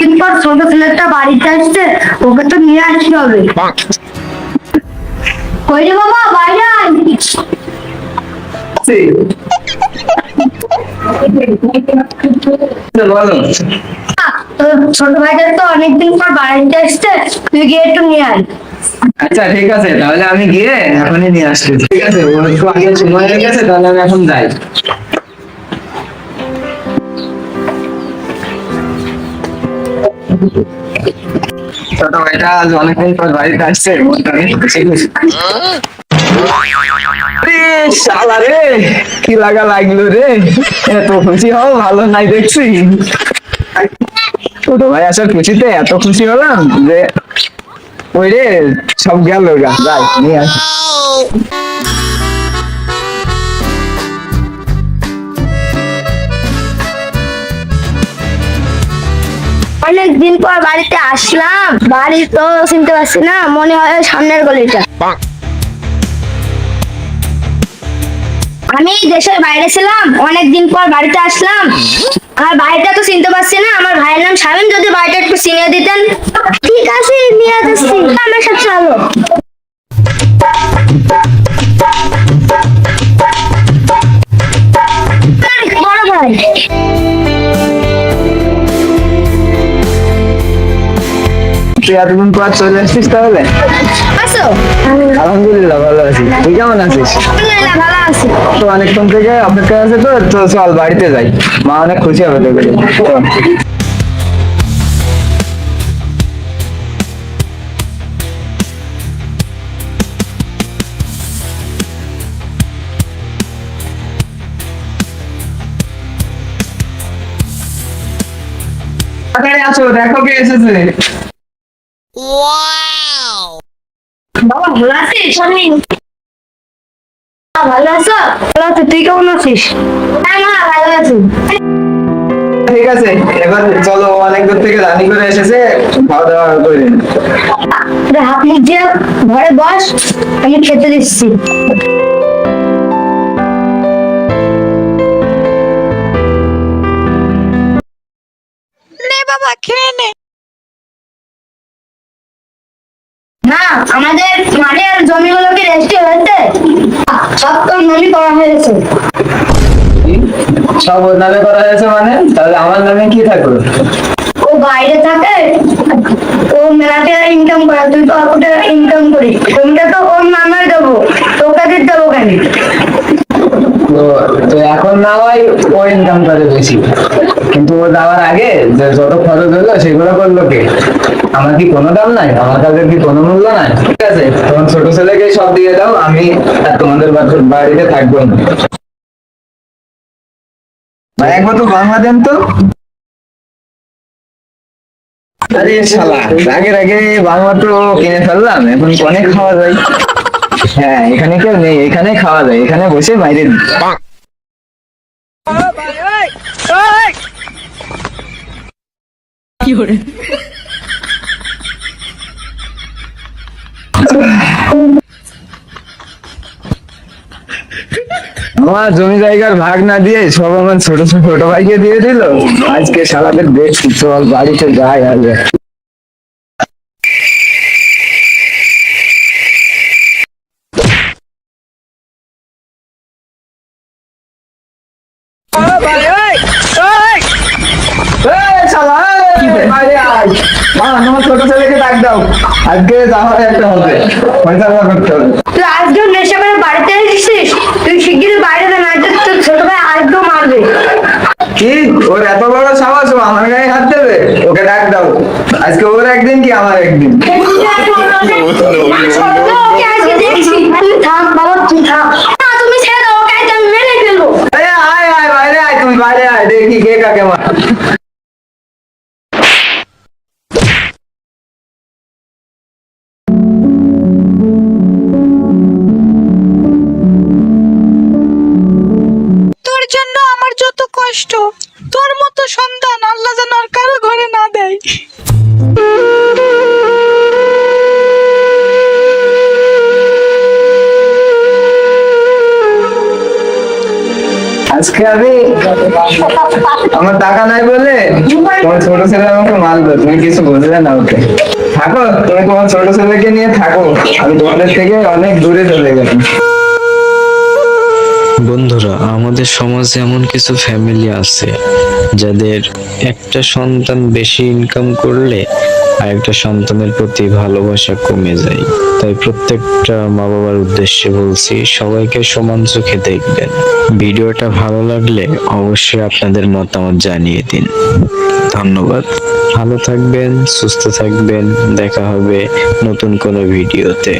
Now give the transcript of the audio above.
কিন্তু ছোট ছেলেটা বাড়িতে আসছে, ওকে তো নিয়ে আসতে হবে। কই রে বাবা, বাইরে আয়। বলো। তোর ছোট ভাইটা তো অনেকদিন পর বাড়িতে আসছে, তুই গিয়ে একটু নিয়ে আয়। আচ্ছা ঠিক আছে, তাহলে আমি গিয়ে এখনই নিয়ে আসছি। ঠিক আছে, ওর একটু আগে সময় হয়ে গেছে, তাহলে আমি এখন যাই। ছোট ভাইটা আজ অনেকদিন পর বাড়িতে আসছে, মনটা অনেক খুশি খুশি। আরে শালা রে, কি লাগলো রে, এত খুশি হও ভালো নাই দেখছি। ছোট ভাই আসার খুশিতে এত খুশি হলাম যে ওই রে সব গেল গা, যাই নিয়ে আসি। অনেকদিন পর বাড়িতে আসলাম, বাড়ি তো চিনতে পারছি না, মনে হয় সামনের গলিটা। আমি দেশের বাইরে ছিলাম, অনেকদিন পর বাড়িতে আসলাম, আর বাড়িটা তো চিনতে পারছি না। আমার ভাইয়ের নাম শামিম, যদি বাড়িটা একটু চিনিয়ে দিতেন। ঠিক আছে, নিয়ে যাচ্ছি, আমার সাথে চলো। বড় ভাই, তুই এতদিন পর চলে আসছিস তাহলে? আসো। আলহামদুলিল্লাহ ভালো আছি, তুই কেমন আছিস? আলহামদুলিল্লাহ, ভালো আছি। তো অনেকক্ষণ থেকে অপেক্ষা আছে, তো তো চল বাড়িতে যাই, মা অনেক খুশি হবে তোকে চল। তাড়াতাড়ি আসো, দেখো কে এসেছে। বাবা, ভালো আছিস? ভালো আছো? ভালো আছি, তুই কেমন আছিস? হ্যাঁ মা, ভালো আছি। ঠিক আছে, এবার চলো, অনেক দূর থেকে রানি করে এসেছে, খাওয়া দাওয়া করে নিন। হাত মুখ দিয়ে ঘরে বস, আমি খেতে দিচ্ছি। নে বাবা, খেয়ে নে। না, আমাদের মাঠের জমিগুলোকে রেজিস্ট্রি হয়েছে, সব তো নমি করা হয়েছে। সব ওর নামে করা হয়েছে মানে? তাহলে আমার নামে কি থাকবে? ও বাইরে থাকে, ও মেলাতে ইনকাম করে, তুই তো অতটা ইনকাম করিস, জমিটা তো ওর নামে দেবো, তোকে দিতে দেবো কেন? তো তো এখন না হয় ও ইনকাম করে বেশি, কিন্তু ও যাওয়ার আগে যে যত খরচ হলো সেগুলো করলো কে? আমার কি কোনো দাম নাই? আমার কাছে কি কোনো মূল্য নাই? ঠিক আছে, তোমার ছোট ছেলেকে সব দিয়ে দাও, আমি আর তোমাদের বাড়িতে থাকবো না। ভাই একবার তো বাংলা দেন তো। আরে শালা, আগের আগে বাংলা তো কিনে ফেললাম, এখন কনে খাওয়া যায়? হ্যাঁ, এখানে কেউ নেই, এখানে খাওয়া যায়, এখানে বসে বাইরে দিই। আমার জমি জায়গার ভাগ না দিয়ে সব আমার ছোট ছোট ভাইকে দিয়ে দিল। আজকে শালাদের দেখছি, চল বাড়িতে যাই আগে। ছোট ছেলেকে ডাক দাও, আজকে যাওয়ার একটা হবে, পয়সা করতে হবে। তুই আজকেও নেশা করে বাড়িতে এসেছিস, তুই শিগগিরই বাইরে যা, নয়তো তোর ছোট ভাই আজকেও মারবে। কি ওর এত বড় সাহস, ও আমার গায়ে হাত দেবে? ওকে ডাক দাও, আজকে ওর একদিন কি আমার একদিন। ওকে আজকে দেখছি, তুই থাম বাবা, তুই থাম। না, তুমি ছেড়ে দাও ওকে, আজকে আমি মেরে ফেলবো। আরে আয় আয়, বাইরে আয়, তুই বাইরে আয়, দেখি কে কাকে মার। তোর জন্য আমার যত কষ্ট, তোর মতো সন্তান আল্লাহ যেন আর কারো ঘরে না দেয়। আজকে আমি আমার টাকা নাই বলে তোমার ছোট ছেলে আমাকে মারলো, তুমি কিছু বললে না ওকে। থাকো, তুমি তোমার ছোট ছেলেকে নিয়ে থাকো, আমি তোমাদের থেকে অনেক দূরে চলে গেলাম। বন্ধুরা, আমাদের সমাজে এমন কিছু ফ্যামিলি আছে যাদের একটা সন্তান বেশি ইনকাম করলে আরেকটা সন্তানের প্রতি ভালোবাসা কমে যায়। তাই প্রত্যেকটা মা বাবার উদ্দেশ্যে বলছি, সবাইকে সমান চোখে দেখবেন। ভিডিওটা ভালো লাগলে অবশ্যই আপনাদের মতামত জানিয়ে দিন। ধন্যবাদ। ভালো থাকবেন, সুস্থ থাকবেন। দেখা হবে নতুন কোনো ভিডিওতে।